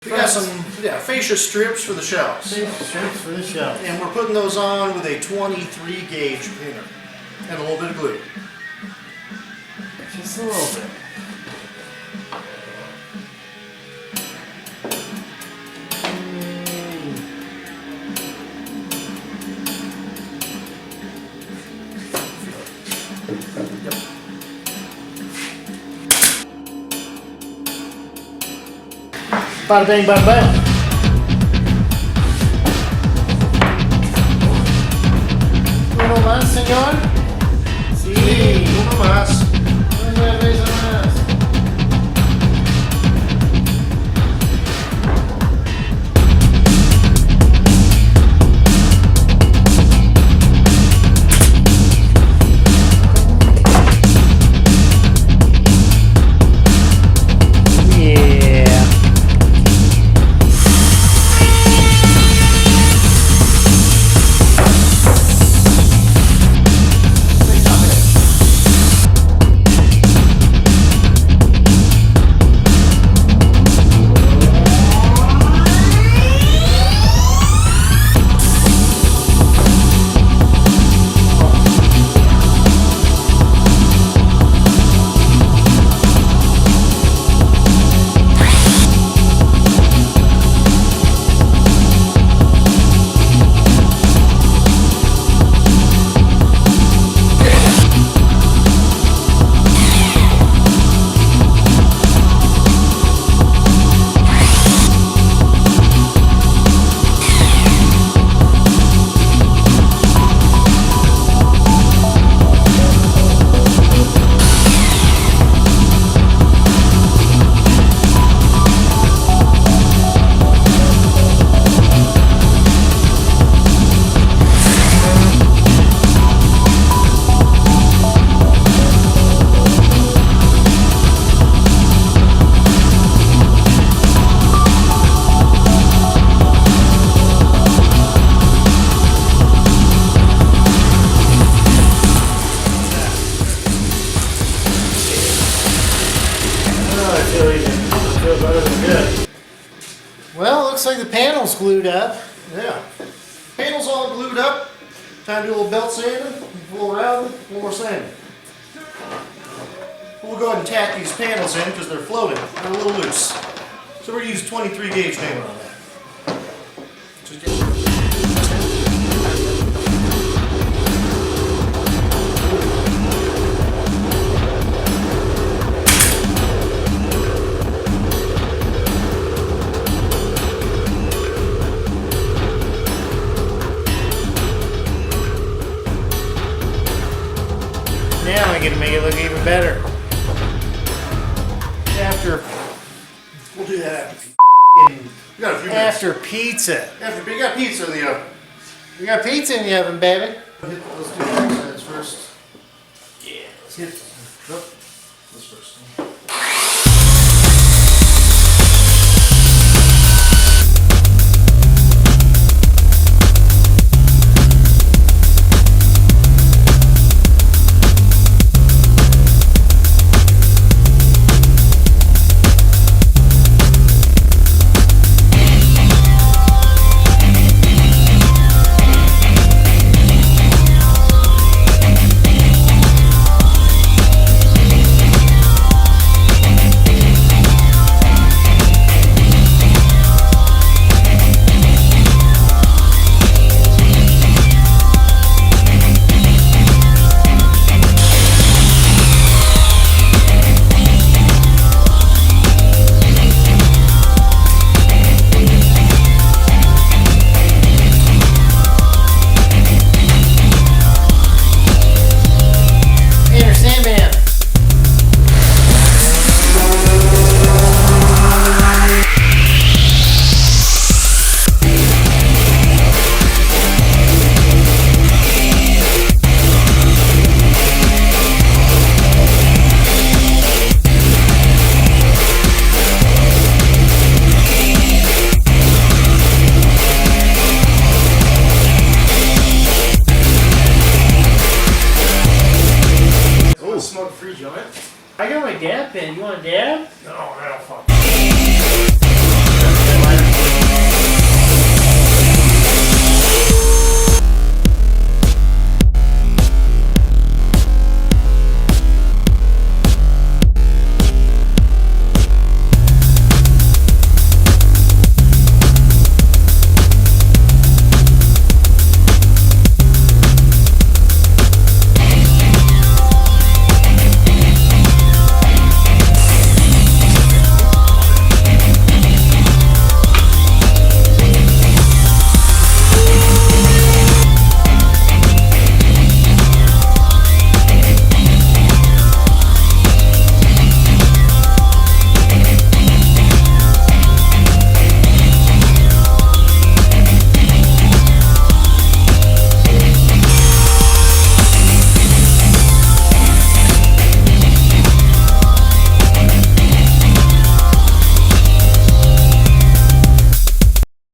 We got some fascia strips for the shells. Strips for the shells. And we're putting those on with a 23 gauge printer and a little bit of glue. Just a little bit. Bada bing, bada bang. Uno más, señor. Sí, uno más. Una vez más. Yeah. I feel better than good. Well, it looks like the panel's glued up. Yeah. Panel's all glued up. Time to do a little belt sanding, a little routing, a little more sanding. We'll go ahead and tack these panels in because they're floating. They're a little loose. So we're going to use 23 gauge hammer on that. Just get Now I get to make it look even better. We'll do that after. We got a few minutes. After pizza. After we got pizza in the oven. We got pizza in the oven, baby. Let's do both sides first. Yeah. Let's hit this first. Smoke free joint. I got my dab pen. You want a dab? No, that'll fine.